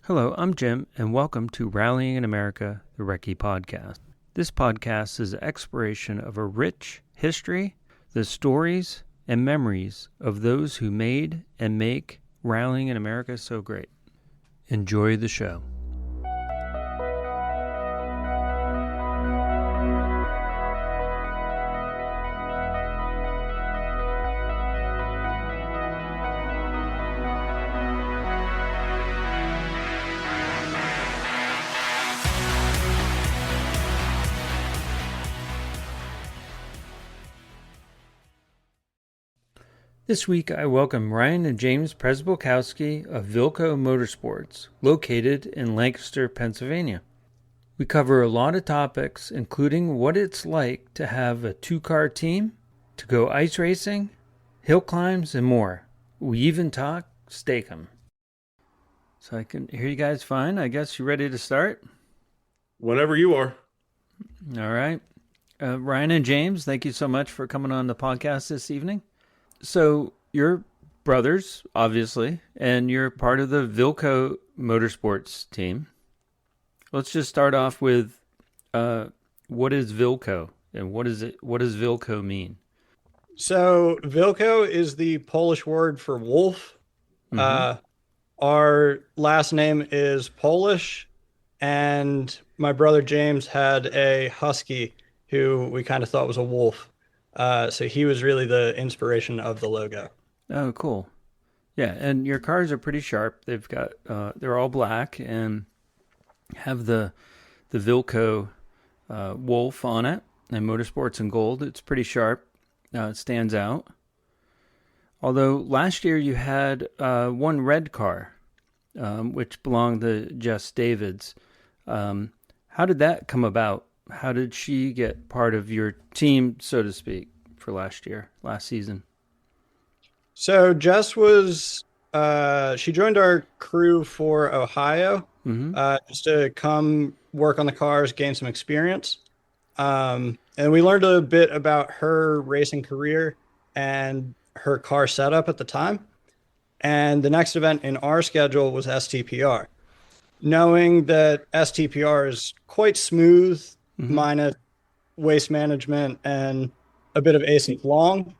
Hello, I'm Jim, and welcome to Rallying in America, the Recce Podcast. This podcast is an exploration of a rich history, the stories and memories of those who made and make Rallying in America so great. Enjoy the show. This week, I welcome Ryan and James Pryzbylkowski of Vilko Motorsports, located in Lancaster, Pennsylvania. We cover a lot of topics, including what it's like to have a two-car team, to go ice racing, hill climbs, and more. We even talk Steak-Umm. So I can hear you guys fine. I guess you ready to start? Whenever you are. All right. Ryan and James, thank you so much for coming on the podcast this evening. So you're brothers, obviously, and you're part of the Vilko Motorsports team. Let's just start off with what is Vilko and what does Vilko mean? So Vilko is the Polish word for wolf. Mm-hmm. Our last name is Polish, and my brother James had a husky who we kind of thought was a wolf. So he was really the inspiration of the logo. Oh, cool. Yeah, and your cars are pretty sharp. They've got they're all black and have the Vilko wolf on it, and motorsports in gold. It's pretty sharp. It stands out. Although last year you had one red car, which belonged to Jess Davids. How did that come about? How did she get part of your team, so to speak, for last season? So Jess was, she joined our crew for Ohio, just to come work on the cars, gain some experience. And we learned a bit about her racing career and her car setup at the time. And the next event in our schedule was STPR. Knowing that STPR is quite smooth, minus waste management and a bit of async long,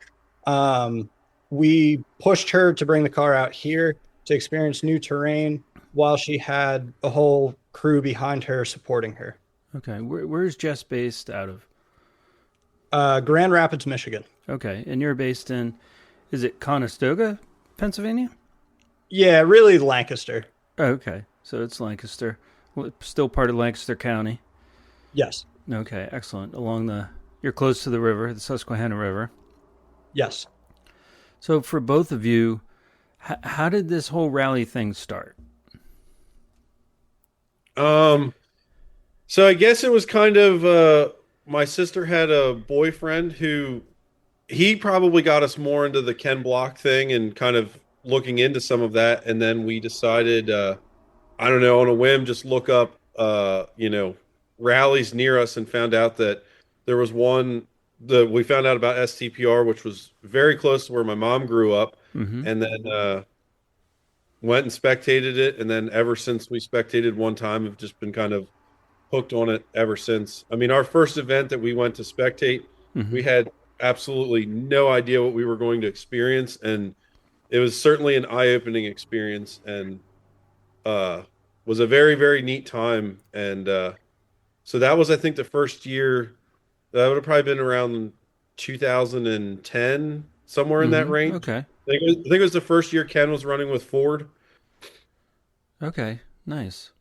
we pushed her to bring the car out here to experience new terrain while she had a whole crew behind her supporting her. Okay. Where's Jess based out of? Grand Rapids, Michigan. Okay. And you're based in, is it Conestoga, Pennsylvania? Yeah, really Lancaster. Okay. So it's Lancaster. Still part of Lancaster County. Yes. Okay, excellent. You're close to the river, the Susquehanna River. Yes. So for both of you, how did this whole rally thing start? So I guess it was kind of, my sister had a boyfriend who, he probably got us more into the Ken Block thing and kind of looking into some of that. And then we decided, I don't know, on a whim, just look up, rallies near us and found out that there was one that we found out about STPR, which was very close to where my mom grew up, and then went and spectated it. And then ever since we spectated one time, have just been kind of hooked on it ever since. I mean, our first event that we went to spectate, we had absolutely no idea what we were going to experience. And it was certainly an eye-opening experience and was a very, very neat time. And so that was, I think, the first year. That would have probably been around 2010, somewhere in that range. Okay. I think it was the first year Ken was running with Ford. Okay, nice.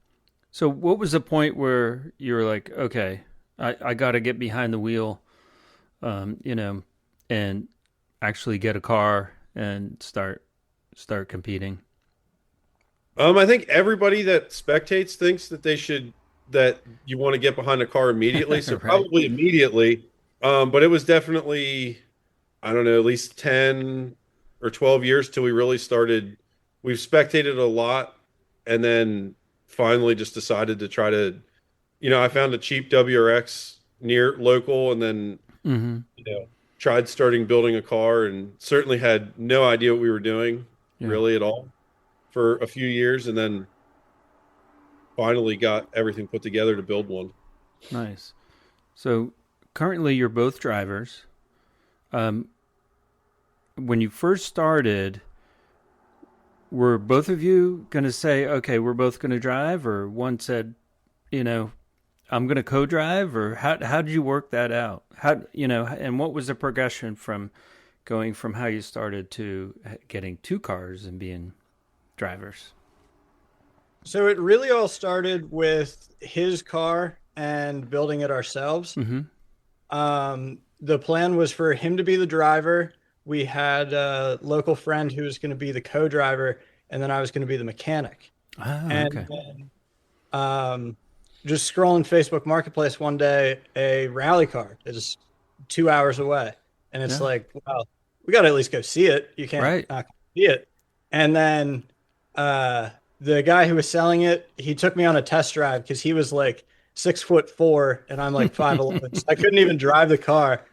So what was the point where you were like, okay, I got to get behind the wheel, and actually get a car and start competing? I think everybody that spectates thinks that you want to get behind a car immediately. So Right. Probably immediately. But it was definitely, I don't know, at least 10 or 12 years till we really started. We've spectated a lot and then finally just decided to try to, I found a cheap WRX near local and then, tried starting building a car and certainly had no idea what we were doing really at all for a few years. And then finally got everything put together to build one. Nice. So currently you're both drivers. When you first started, were both of you going to say, okay, we're both going to drive, or one said, I'm going to co-drive, or how did you work that out? And what was the progression from going from how you started to getting two cars and being drivers? So it really all started with his car and building it ourselves. Mm-hmm. The plan was for him to be the driver. We had a local friend who was going to be the co-driver, and then I was going to be the mechanic. Okay. Then, just scrolling Facebook Marketplace one day, a rally car is 2 hours away. And it's like, well, we got to at least go see it. You can't not see it. And then the guy who was selling it, he took me on a test drive because he was like 6'4" and I'm like 5'11". So I couldn't even drive the car.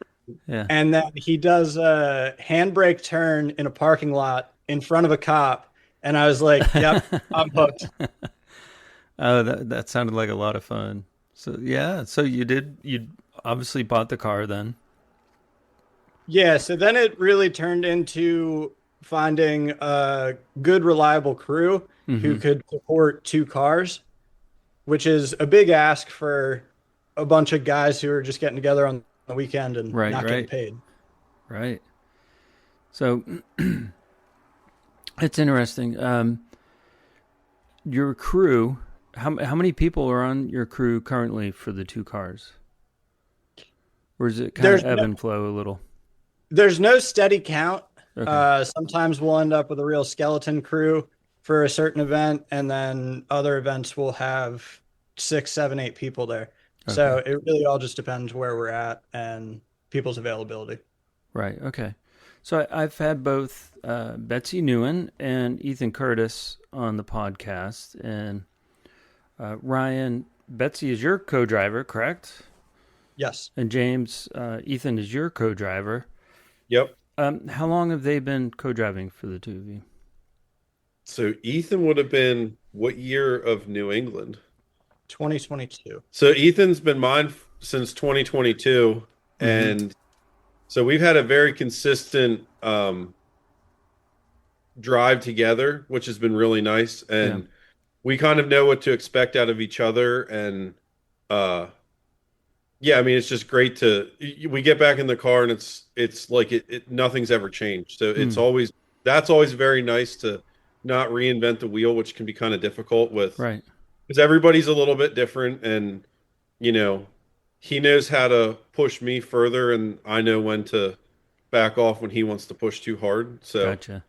Yeah. And then he does a handbrake turn in a parking lot in front of a cop. And I was like, yep, I'm hooked. Oh, that sounded like a lot of fun. So you obviously bought the car then. Yeah, so then it really turned into finding a good, reliable crew who could support two cars, which is a big ask for a bunch of guys who are just getting together on the weekend and not getting paid. Right. So it's interesting. Your crew, how many people are on your crew currently for the two cars? Or is it kind of ebb and flow a little? There's no steady count. Okay. Sometimes we'll end up with a real skeleton crew for a certain event, and then other events will have 6, 7, 8 people there. Okay. So it really all just depends where we're at and people's availability. Right. Okay. So I've had both Betsy Newen and Ethan Curtis on the podcast, and Ryan, Betsy is your co-driver, correct? Yes. And James, Ethan is your co-driver. Yep. How long have they been co-driving for the two of you? So Ethan would have been what year of New England? 2022. So Ethan's been mine since 2022, and so we've had a very consistent drive together, which has been really nice, and we kind of know what to expect out of each other, and I mean, it's just great we get back in the car and it's like nothing's ever changed. So that's always very nice to not reinvent the wheel, which can be kind of difficult because everybody's a little bit different, and he knows how to push me further, and I know when to back off when he wants to push too hard. So gotcha.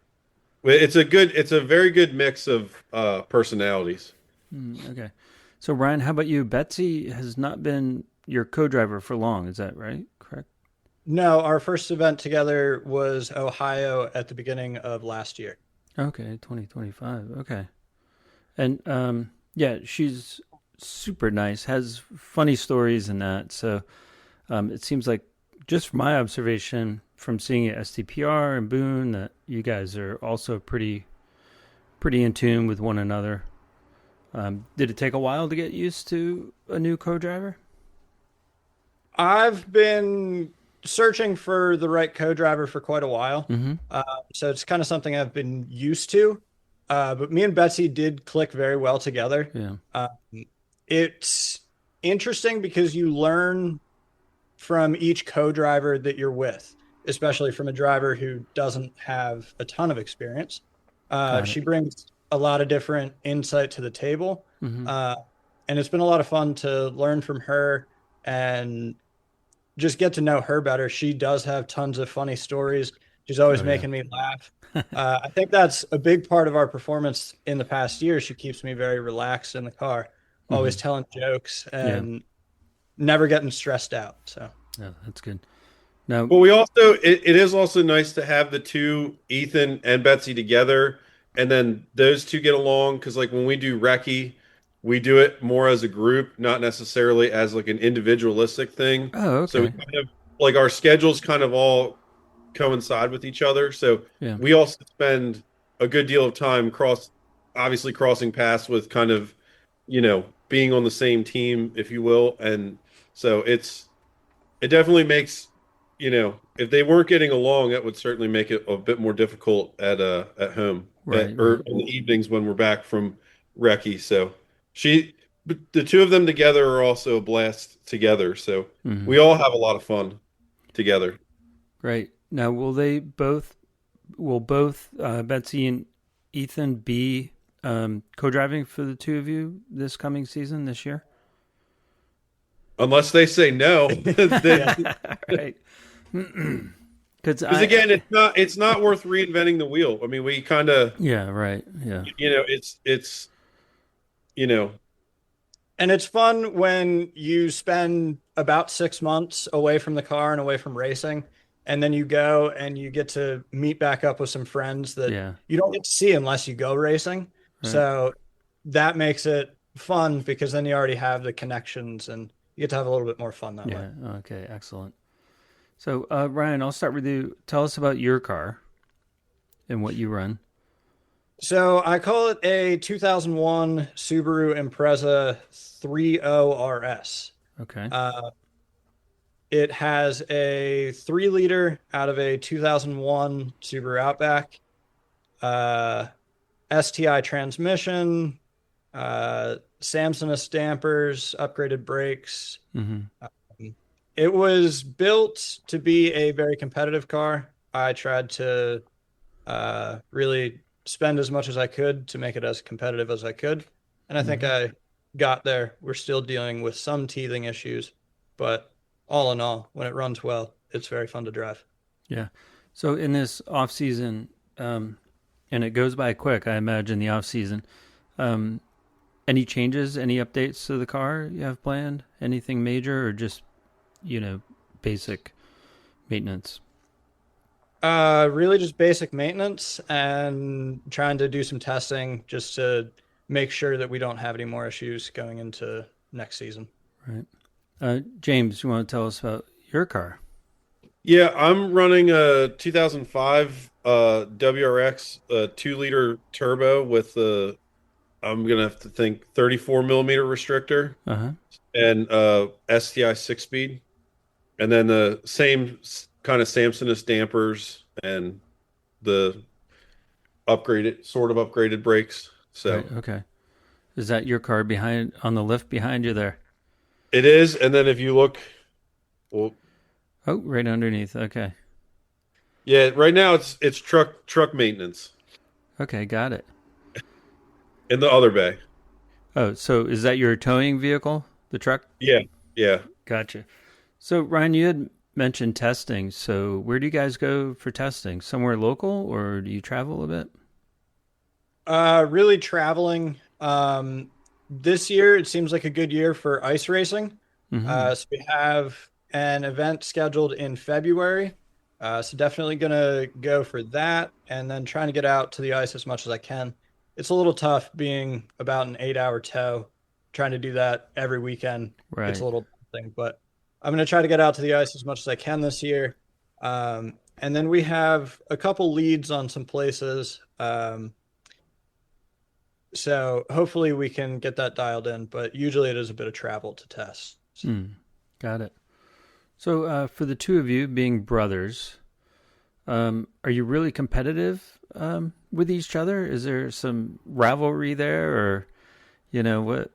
It's a very good mix of personalities. Okay. So Ryan, how about you? Betsy has not been your co-driver for long, is that right? Correct? No, our first event together was Ohio at the beginning of last year. Okay, 2025. Okay. And she's super nice, has funny stories and that. So it seems like, just from my observation from seeing it at STPR and Boone, that you guys are also pretty in tune with one another. Did it take a while to get used to a new co-driver? I've been searching for the right co-driver for quite a while. So it's kind of something I've been used to. But me and Betsy did click very well together. Yeah. It's interesting because you learn from each co-driver that you're with, especially from a driver who doesn't have a ton of experience. She brings a lot of different insight to the table. And it's been a lot of fun to learn from her and just get to know her better. She does have tons of funny stories. She's always making me laugh. I think that's a big part of our performance in the past year. She keeps me very relaxed in the car, always telling jokes and never getting stressed out. So yeah, that's good. Now, but we also, it is also nice to have the two, Ethan and Betsy, together, and then those two get along, because like when we do Recce, we do it more as a group, not necessarily as like an individualistic thing. Oh, okay. So we kind of like our schedules kind of all coincide with each other. So we also spend a good deal of time crossing paths with kind of, being on the same team, if you will. And so it definitely makes, if they weren't getting along, that would certainly make it a bit more difficult at home Right, or right. in the evenings when we're back from Recce. So but the two of them together are also a blast together. So Hmm. we all have a lot of fun together. Great. Now, will both Betsy and Ethan be co-driving for the two of you this coming season this year? Unless they say no, Yeah. then Right. Because because again, it's not worth reinventing the wheel. I mean, we kind of, yeah, right, yeah, it's you know, And it's fun when you spend about 6 months away from the car and away from racing, and then you go and you get to meet back up with some friends that yeah, you don't get to see unless you go racing. right, So that makes it fun because then you already have the connections and you get to have a little bit more fun that way. yeah. Okay, excellent. So, Ryan, I'll start with you. Tell us about your car and what you run. So I call it a 2001 Subaru Impreza 30 RS. Okay. It has a 3 liter out of a 2001 Subaru Outback, uh, STI transmission, Samsonite dampers, upgraded brakes. Mm-hmm. It was built to be a very competitive car. I tried to really spend as much as I could to make it as competitive as I could. And I think I got there. We're still dealing with some teething issues, but all in all, when it runs well, it's very fun to drive. Yeah. So in this off season, and it goes by quick, I imagine the off season. Um, any changes, any updates to the car you have planned? Anything major, or just basic maintenance? Really just basic maintenance and trying to do some testing just to make sure that we don't have any more issues going into next season. Right. James, you want to tell us about your car? yeah, I'm running a 2005 WRX 2 liter turbo with I'm gonna have to think 34 millimeter restrictor Uh huh. and STI 6 speed, and then the same kind of Samsonite dampers and the upgraded brakes. So Right. Okay. Is that your car behind on the lift behind you there? it is. And then if you look, well, Oh, right underneath. Okay. yeah, right now it's truck maintenance Okay, got it. in the other bay. Oh, so is that your towing vehicle, the truck? Yeah, yeah. Gotcha. So, Ryan, you had mentioned testing. So, where do you guys go for testing? Somewhere local, or do you travel a bit? Really traveling. This year it seems like a good year for ice racing. Mm-hmm. So we have an event scheduled in February. So definitely gonna go for that, and then trying to get out to the ice as much as I can. It's a little tough being about an 8 hour tow. Trying to do that every weekend gets a Right. little thing, but I'm gonna try to get out to the ice as much as I can this year. And then we have a couple leads on some places. So hopefully we can get that dialed in, but usually it is a bit of travel to test. Mm, got it. So, for the two of you being brothers, are you really competitive with each other? Is there some rivalry there, or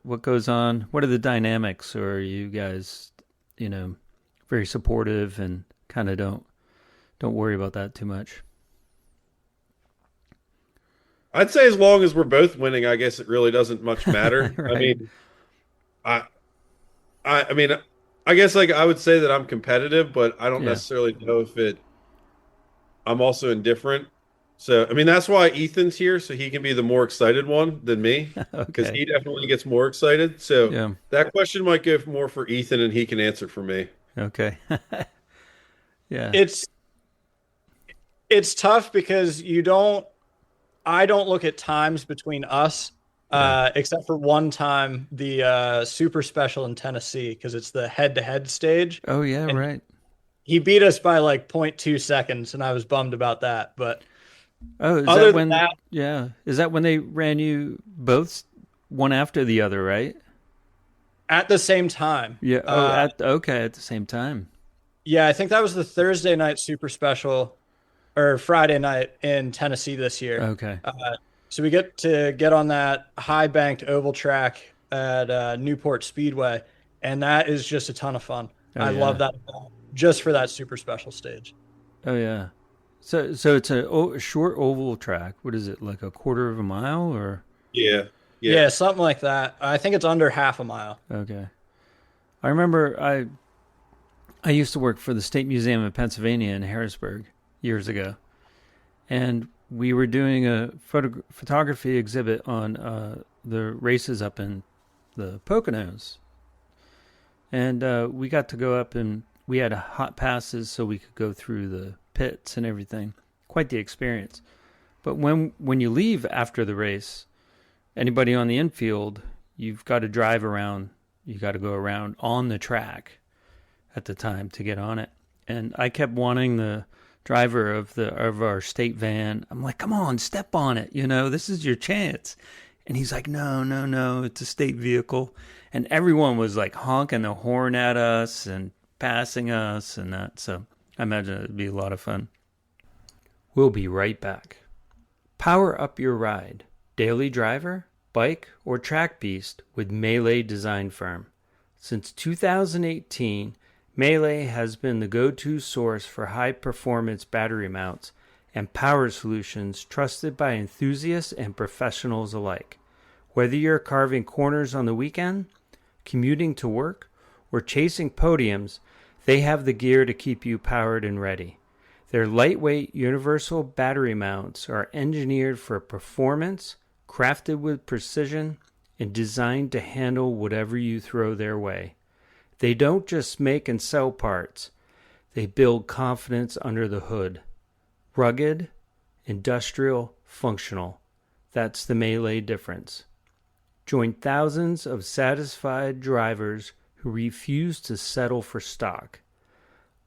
what goes on? What are the dynamics? Or are you guys, very supportive and kind of don't worry about that too much? I'd say as long as we're both winning, I guess it really doesn't much matter. I Right. mean, I, I mean, I guess like I would say that I'm competitive, but I don't Yeah. necessarily know if I'm also indifferent. So, I mean, that's why Ethan's here, so he can be the more excited one than me, because Okay. he definitely gets more excited. So Yeah. that question might go more for Ethan, and he can answer for me. Okay. Yeah. It's it's tough because I don't look at times between us, Yeah. except for one time, the super special in Tennessee, because it's the head-to-head stage, Oh yeah. and Right. he beat us by like 0.2 seconds, and I was bummed about that. But Oh, is that other than when? that, Yeah. Is that when they ran you both one after the other? Right. At the same time. Yeah. Oh, at the same time. Yeah, I think that was the Thursday night super special or Friday night in Tennessee this year. Okay. So we get on that high banked oval track at Newport Speedway, and that is just a ton of fun. I love that just for that super special stage. Oh yeah. So it's a short oval track. What is it, like a quarter of a mile or? Yeah, something like that. I think it's under half a mile. Okay. I remember I used to work for the State Museum of Pennsylvania in Harrisburg years ago, and we were doing a photography exhibit on the races up in the Poconos, and we got to go up and we had hot passes so we could go through the pits and everything. Quite the experience. But when you leave after the race, anybody on the infield, you've got to drive around. You got to go around on the track at the time to get on it. And I kept wanting the driver of our state van. I'm like, come on, step on it. This is your chance. And he's like, no, it's a state vehicle. And everyone was like honking the horn at us and passing us and that. So I imagine it'd be a lot of fun. We'll be right back. Power up your ride. Daily driver, bike, or track beast with Melee Design Firm. Since 2018, Melee has been the go-to source for high-performance battery mounts and power solutions trusted by enthusiasts and professionals alike. Whether you're carving corners on the weekend, commuting to work, or chasing podiums, they have the gear to keep you powered and ready. Their lightweight universal battery mounts are engineered for performance, crafted with precision, and designed to handle whatever you throw their way. They don't just make and sell parts. They build confidence under the hood. Rugged, industrial, functional. That's the Melee difference. Join thousands of satisfied drivers who refuse to settle for stock.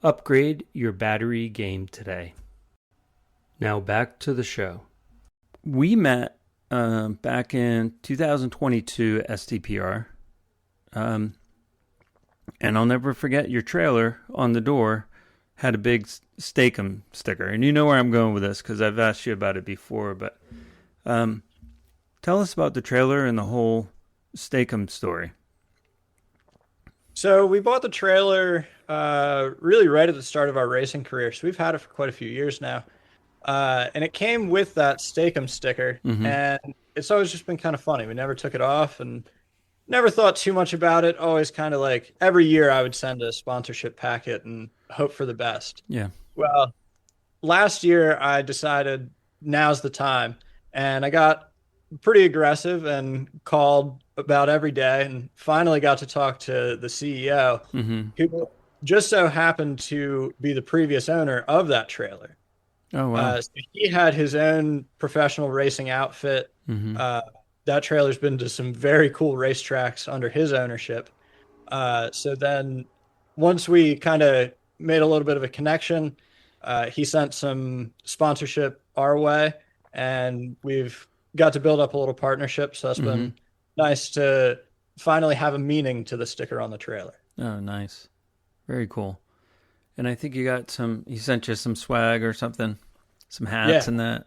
Upgrade your battery game today. Now back to the show. We met back in 2022 at STPR. And I'll never forget your trailer on the door had a big Steak-Umm sticker. And you know where I'm going with this because I've asked you about it before. But tell us about the trailer and the whole Steak-Umm story. So we bought the trailer really right at the start of our racing career. So we've had it for quite a few years now. And it came with that Steak-Umm sticker. Mm-hmm. And it's always just been kind of funny. We never took it off and never thought too much about it. Always kind of like every year I would send a sponsorship packet and hope for the best. Yeah. Well, last year I decided now's the time. And I got pretty aggressive and called about every day and finally got to talk to the CEO, mm-hmm. who just so happened to be the previous owner of that trailer. Oh, wow. So he had his own professional racing outfit. Mm-hmm. That trailer's been to some very cool racetracks under his ownership. So then once we kind of made a little bit of a connection, he sent some sponsorship our way, and we've got to build up a little partnership. So that's mm-hmm. been nice to finally have a meaning to the sticker on the trailer. Oh, nice. Very cool. And I think he sent you some swag or something, some hats and that.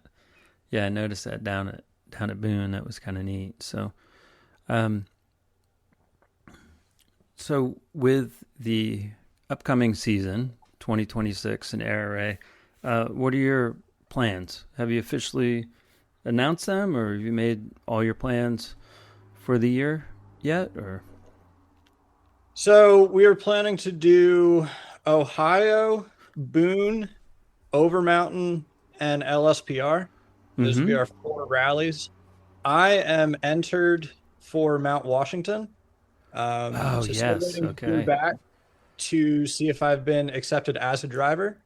Yeah, I noticed that down at Boone. That was kind of neat. So, so with the upcoming season, 2026 in ARA, what are your plans? Have you officially announced them, or have you made all your plans for the year yet? Or so we are planning to do Ohio, Boone, Overmountain, and LSPR. Those will be our 4 rallies. I am entered for Mount Washington. Yes. Okay. Back to see if I've been accepted as a driver.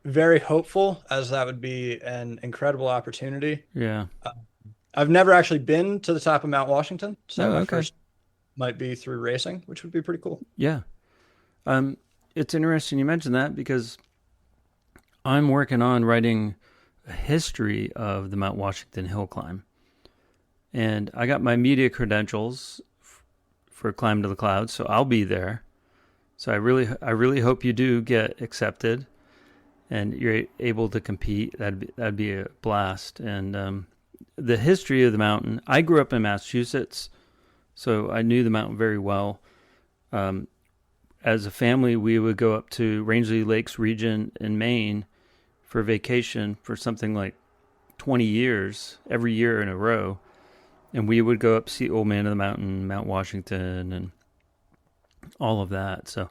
Very hopeful, as that would be an incredible opportunity. Yeah. I've never actually been to the top of Mount Washington, so my first might be through racing, which would be pretty cool. Yeah. It's interesting you mentioned that because I'm working on writing a history of the Mount Washington hill climb. And I got my media credentials for Climb to the Clouds, so I'll be there. So I really hope you do get accepted and you're able to compete. That'd be a blast. And the history of the mountain, I grew up in Massachusetts, so I knew the mountain very well. As a family, we would go up to Rangeley Lakes region in Maine for vacation for something like 20 years, every year in a row. And we would go up see Old Man of the Mountain, Mount Washington, and all of that. So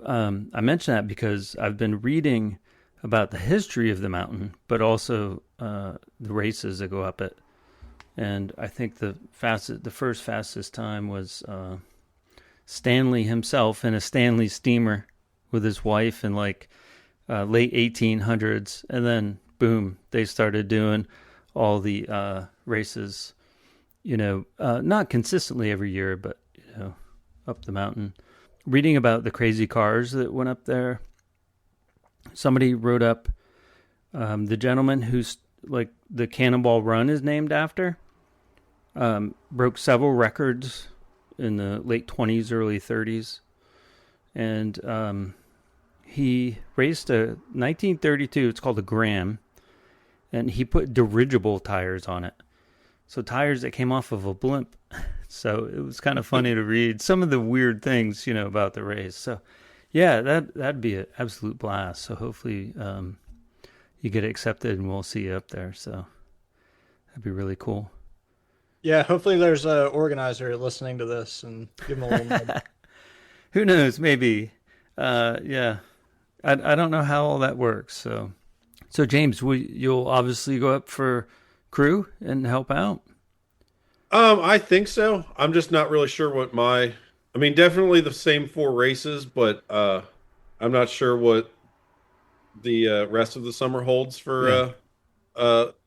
I mention that because I've been reading about the history of the mountain, but also the races that go up it. And I think the first fastest time was Stanley himself in a Stanley steamer with his wife in like late 1800s, and then boom, they started doing all the races. Not consistently every year, but up the mountain. Reading about the crazy cars that went up there. Somebody wrote up the gentleman who's like the Cannonball Run is named after. Broke several records in the late 20s, early 30s. And he raced a 1932, it's called a Graham, and he put dirigible tires on it. So tires that came off of a blimp. So it was kind of funny to read some of the weird things, about the race. So yeah, that'd be an absolute blast. So hopefully you get accepted and we'll see you up there. So that'd be really cool. Yeah, hopefully there's an organizer listening to this and give them a little nudge. Who knows? Maybe. Yeah. I don't know how all that works. So James, you'll obviously go up for crew and help out. I think so. I'm just not really sure what definitely the same 4 races, but I'm not sure what the rest of the summer holds for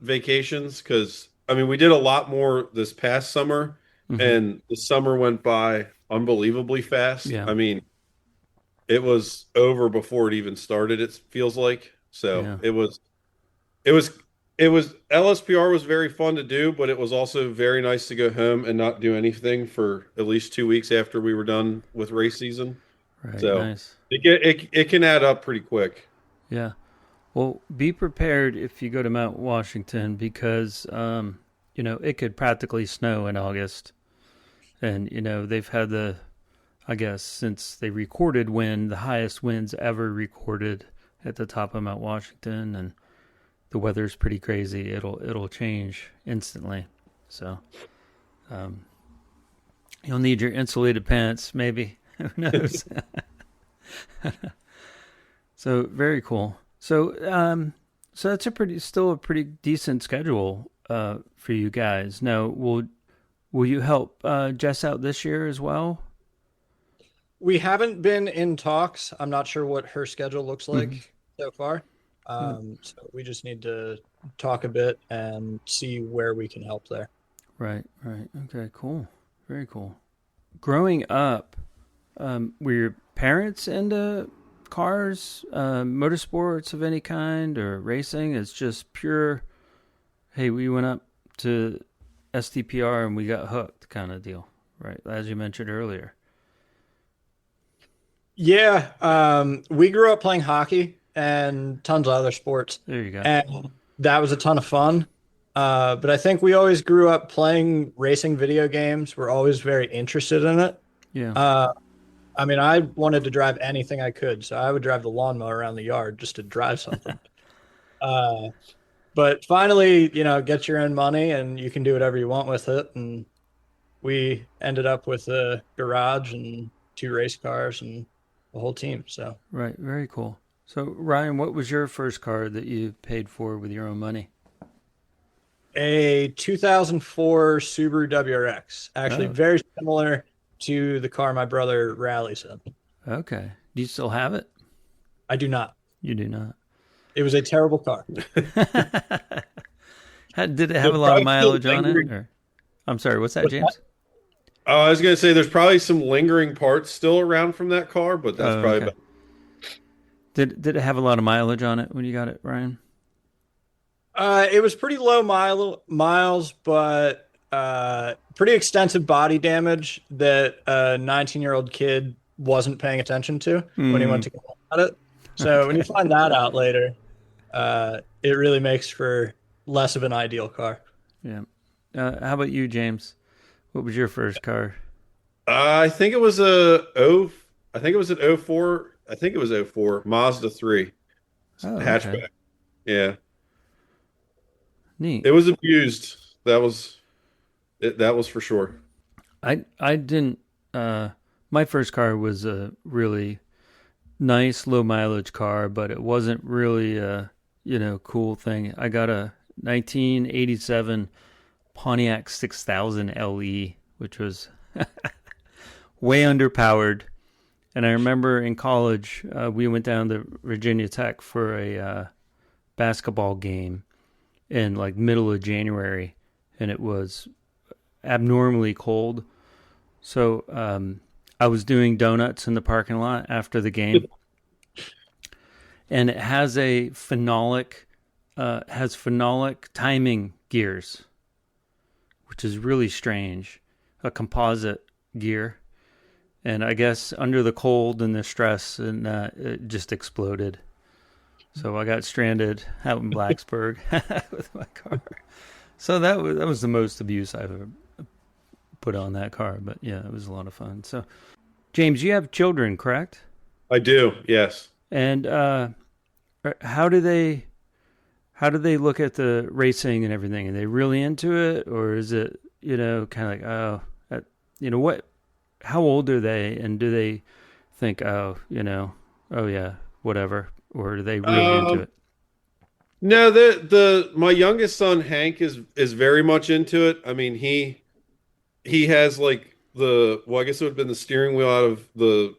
vacations. Because we did a lot more this past summer, and the summer went by unbelievably fast. Yeah. It was over before it even started. It feels like it was LSPR was very fun to do, but it was also very nice to go home and not do anything for at least 2 weeks after we were done with race season. Right. So nice. It can add up pretty quick. Yeah. Well, be prepared if you go to Mount Washington because, it could practically snow in August. And, they've had since they recorded the highest winds ever recorded at the top of Mount Washington, and the weather's pretty crazy. It'll change instantly. So, you'll need your insulated pants, maybe. Who knows? So very cool. So that's still a pretty decent schedule for you guys. Now, will you help Jess out this year as well? We haven't been in talks. I'm not sure what her schedule looks like so far. So we just need to talk a bit and see where we can help there. Right. Okay, cool. Very cool. Growing up, were your parents into cars, motorsports of any kind, or racing? It's just pure, hey, we went up to STPR and we got hooked kind of deal, right? As you mentioned earlier. Yeah, we grew up playing hockey and tons of other sports. There you go. And that was a ton of fun. But I think we always grew up playing racing video games. We're always very interested in it. Yeah. I wanted to drive anything I could, so I would drive the lawnmower around the yard just to drive something. But finally, get your own money and you can do whatever you want with it. And we ended up with a garage and 2 race cars and the whole team. So right, very cool. So Ryan, what was your first car that you paid for with your own money? A 2004 Subaru WRX, actually very similar to the car my brother rallies in. Okay. Do you still have it? I do not. You do not. It was a terrible car. Did it have a lot of mileage on it? Or? I'm sorry, what's that, James? I was going to say there's probably some lingering parts still around from that car, but that's probably okay. Did it have a lot of mileage on it when you got it, Ryan? It was pretty low miles, but pretty extensive body damage that a 19-year-old kid wasn't paying attention to when he went to go at it. So when you find that out later, it really makes for less of an ideal car. Yeah. How about you, James? What was your first car? I think it was I think it was an '04. I think it was '04 Mazda 3 Oh, hatchback. okay. Yeah, Neat. it was abused. That was it. That was for sure. I didn't. My first car was a really nice low mileage car, but it wasn't really a cool thing. I got a 1987 Pontiac 6000 LE, which was way underpowered. And I remember in college, we went down to Virginia Tech for a basketball game in like middle of January, and it was abnormally cold. So I was doing donuts in the parking lot after the game, and it has has phenolic timing gears, which is really strange, a composite gear. And I guess under the cold and the stress, and it just exploded. So I got stranded out in Blacksburg with my car. So that was the most abuse I've ever put on that car. But yeah, it was a lot of fun. So, James, you have children, correct? I do. Yes. And how do they look at the racing and everything? Are they really into it, or is it kind of like what? How old are they, and do they think oh yeah, whatever, or are they really into it? No, the my youngest son Hank is very much into it. I mean, he has like I guess it would have been the steering wheel out of the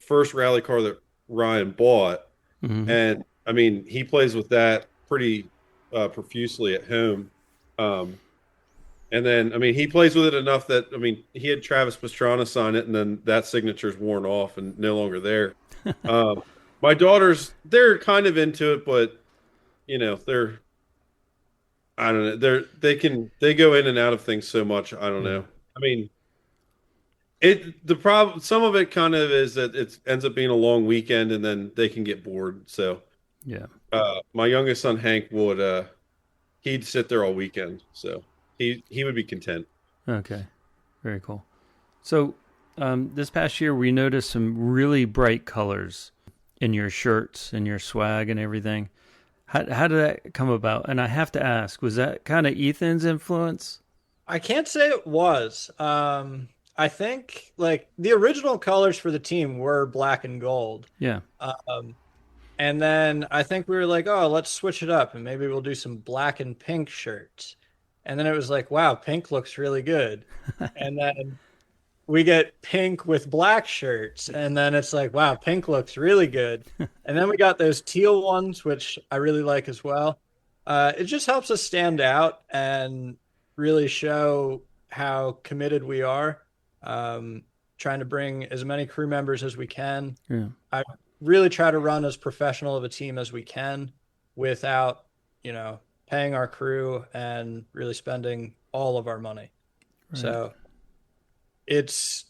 first rally car that Ryan bought. Mm-hmm. And I mean, he plays with that pretty profusely at home. And then, I mean, he plays with it enough that, I mean, he had Travis Pastrana sign it, and then that signature's worn off and no longer there. My daughters, they're kind of into it, but I don't know, they go in and out of things so much. I don't know. I mean, some of it kind of is that it ends up being a long weekend, and then they can get bored. So Yeah. my youngest son Hank he'd sit there all weekend, so he would be content. Okay. Very cool. So this past year we noticed some really bright colors in your shirts and your swag and everything. How did that come about? And I have to ask, was that kind of Ethan's influence? I can't say it was. I think like the original colors for the team were black and gold. Yeah. And then I think we were like, oh, let's switch it up and maybe we'll do some black and pink shirts. And then it was like, wow, pink looks really good. And then we get pink with black shirts. And then it's like, wow, pink looks really good. And then we got those teal ones, which I really like as well. It just helps us stand out and really show how committed we are. Trying to bring as many crew members as we can. Yeah. I really try to run as professional of a team as we can without, paying our crew and really spending all of our money. Right. So it's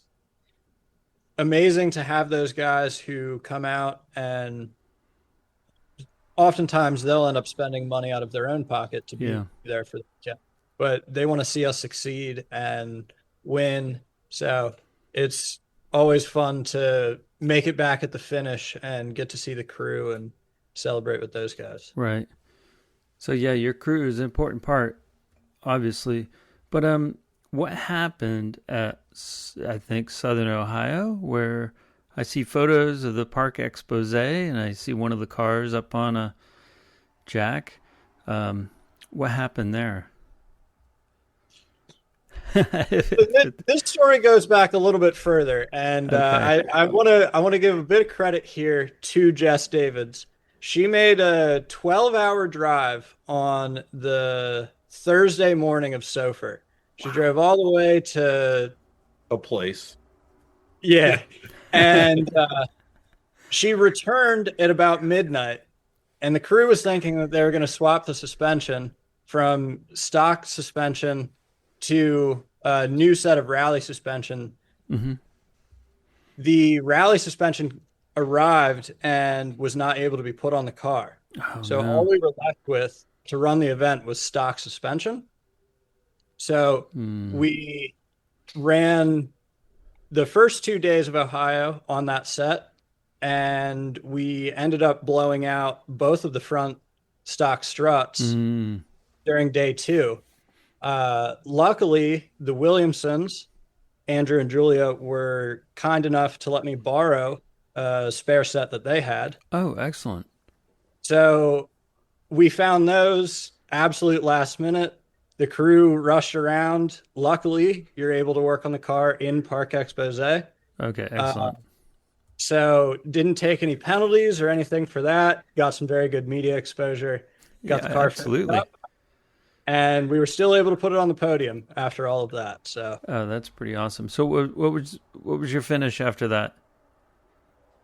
amazing to have those guys who come out, and oftentimes they'll end up spending money out of their own pocket to be there for the weekend. But they want to see us succeed and win. So it's always fun to make it back at the finish and get to see the crew and celebrate with those guys. Right. So yeah, your crew is an important part, obviously. But what happened at, I think, Southern Ohio, where I see photos of the park expose and I see one of the cars up on a jack. What happened there? This story goes back a little bit further, and okay. I want to give a bit of credit here to Jess Davids. She made a 12-hour drive on the Thursday morning of Sofer. She drove all the way to a place. Yeah, and she returned at about midnight, and the crew was thinking that they were going to swap the suspension from stock suspension to a new set of rally suspension. Mm-hmm. The rally suspension arrived and was not able to be put on the car. Oh, So no. all we were left with to run the event was stock suspension. So we ran the first 2 days of Ohio on that set, and we ended up blowing out both of the front stock struts during day 2. Luckily, the Williamsons, Andrew and Julia, were kind enough to let me borrow a spare set that they had. Oh, excellent. So we found those absolute last minute. The crew rushed around. Luckily, you're able to work on the car in Park Expose. Okay, excellent. So didn't take any penalties or anything for that. Got some very good media exposure. Got the car absolutely. up, and we were still able to put it on the podium after all of that. So that's pretty awesome. So what was your finish after that?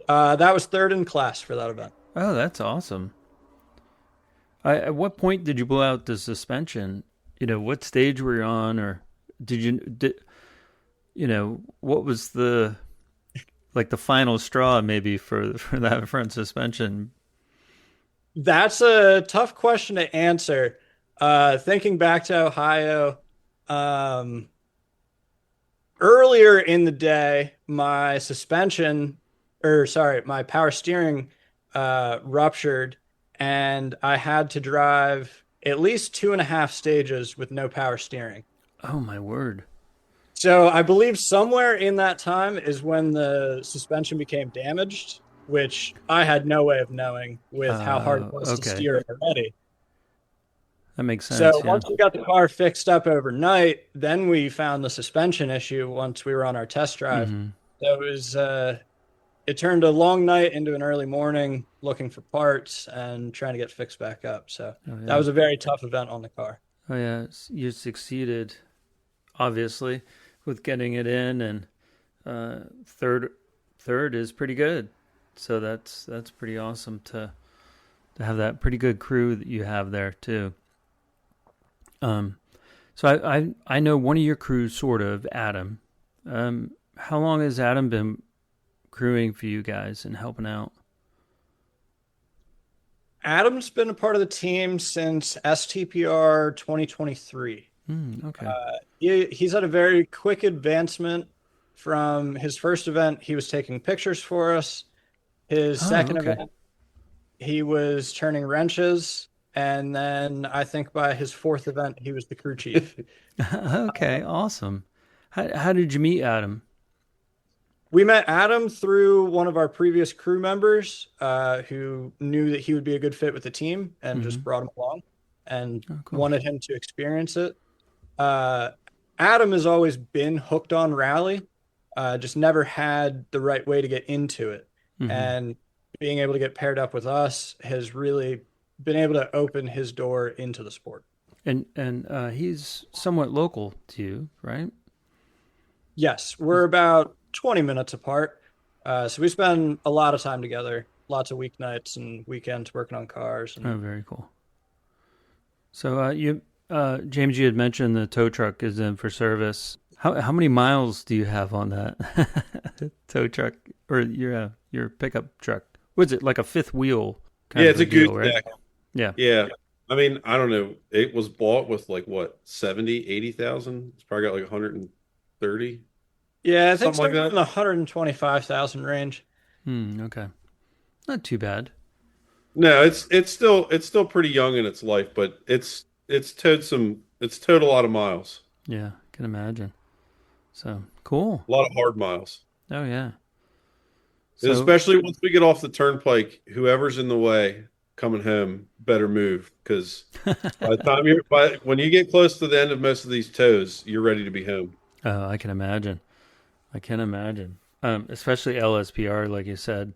that was third in class for that event. Oh, that's awesome. At what point did you blow out the suspension? What stage were you on, or what was the final straw maybe for that front suspension? That's a tough question to answer. Thinking back to Ohio, earlier in the day, my power steering ruptured, and I had to drive at least 2.5 stages with no power steering. Oh, my word. So I believe somewhere in that time is when the suspension became damaged, which I had no way of knowing with how hard it was to steer it already. That makes sense. So once we got the car fixed up overnight, then we found the suspension issue once we were on our test drive. So it was it turned a long night into an early morning looking for parts and trying to get fixed back up. So that was a very tough event on the car. Oh yeah, you succeeded, obviously, with getting it in, and third is pretty good. So that's pretty awesome to have that pretty good crew that you have there too. So I know one of your crews, sort of, Adam. How long has Adam been crewing for you guys and helping out? Adam's been a part of the team since STPR 2023. Okay. He's had a very quick advancement from his first event. He was taking pictures for us. His second event, he was turning wrenches. And then I think by his fourth event, he was the crew chief. Okay, awesome. How did you meet Adam? We met Adam through one of our previous crew members who knew that he would be a good fit with the team and just brought him along and wanted him to experience it. Adam has always been hooked on rally, just never had the right way to get into it. And being able to get paired up with us has really been able to open his door into the sport. And he's somewhat local to you, right? Yes, we're about 20 minutes apart. So we spend a lot of time together, lots of weeknights and weekends working on cars. Oh, very cool. So James, you had mentioned the tow truck is in for service. How many miles do you have on that tow truck or your pickup truck? Was it like a fifth wheel? It's a good deck. Yeah. Yeah. I mean, I don't know. It was bought with 70, 80,000. It's probably got 130. Yeah, I think something like in the 125,000 range. Okay. Not too bad. No, it's still pretty young in its life, but it's towed a lot of miles. Yeah, I can imagine. So cool. A lot of hard miles. Oh yeah. So, especially once we get off the turnpike, whoever's in the way coming home better move, because by the time when you get close to the end of most of these tows, you're ready to be home. Oh, I can imagine. Especially LSPR, like you said.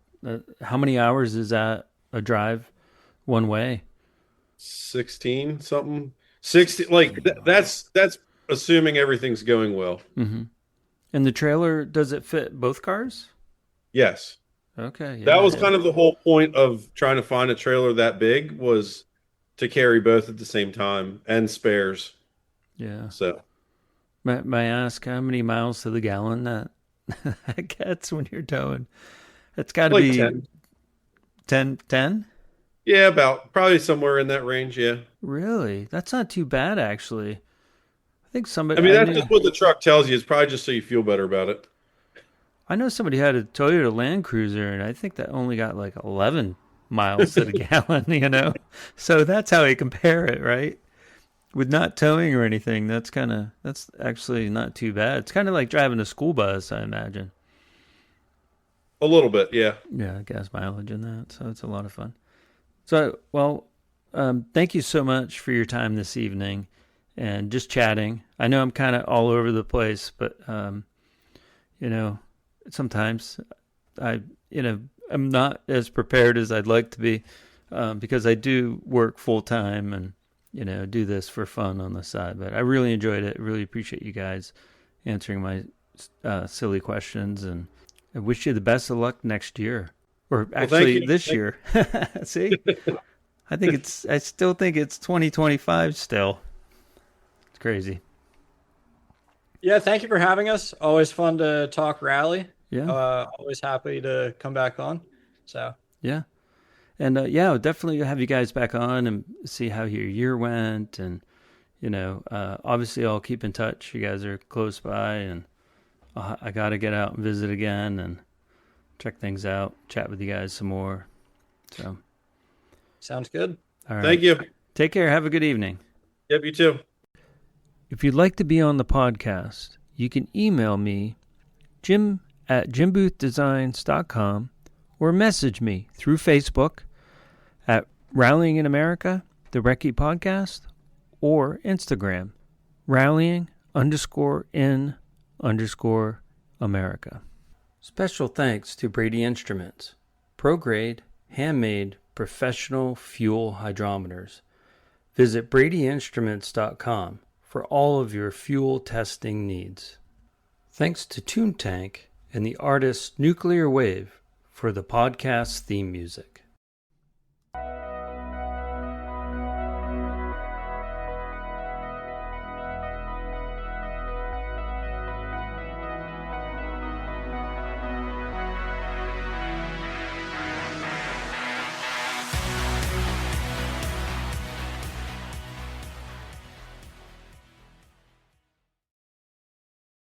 How many hours is that a drive one way? 16 something. 60. That's assuming everything's going well. And the trailer, does it fit both cars? Yes. Okay. Yeah, that was kind of the whole point of trying to find a trailer that big, was to carry both at the same time and spares. Yeah. So May I ask how many miles to the gallon that gets when you're towing? It's got to Like be 10. 10? Yeah, about probably somewhere in that range. Yeah. Really? That's not too bad, actually. I think I mean, that's just what the truck tells you. It's probably just so you feel better about it. I know somebody had a Toyota Land Cruiser, and I think that only got like 11 miles to the gallon, So that's how you compare it, right? With not towing or anything, that's actually not too bad. It's kind of like driving a school bus, I imagine. A little bit, yeah. Yeah, gas mileage in that, so it's a lot of fun. So, well, thank you so much for your time this evening and just chatting. I know I'm kind of all over the place, but, sometimes I'm not as prepared as I'd like to be because I do work full time and, do this for fun on the side. But I really enjoyed it. Really appreciate you guys answering my silly questions, and I wish you the best of luck next year. Or actually this year. See? I still think it's 2025 still. It's crazy. Yeah, thank you for having us. Always fun to talk rally. Yeah. Always happy to come back on. So yeah. And I'll definitely have you guys back on and see how your year went. And, obviously I'll keep in touch. You guys are close by, and I got to get out and visit again and check things out, chat with you guys some more. So, sounds good. All right. Thank you. Take care. Have a good evening. Yep, you too. If you'd like to be on the podcast, you can email me, jim@jimboothdesigns.com, or message me through Facebook at Rallying in America, the Recce Podcast, or Instagram, rallying_in_America. Special thanks to Brady Instruments, pro-grade, handmade, professional fuel hydrometers. Visit bradyinstruments.com for all of your fuel testing needs. Thanks to Toontank and the artist Nuclear Wave for the podcast theme music.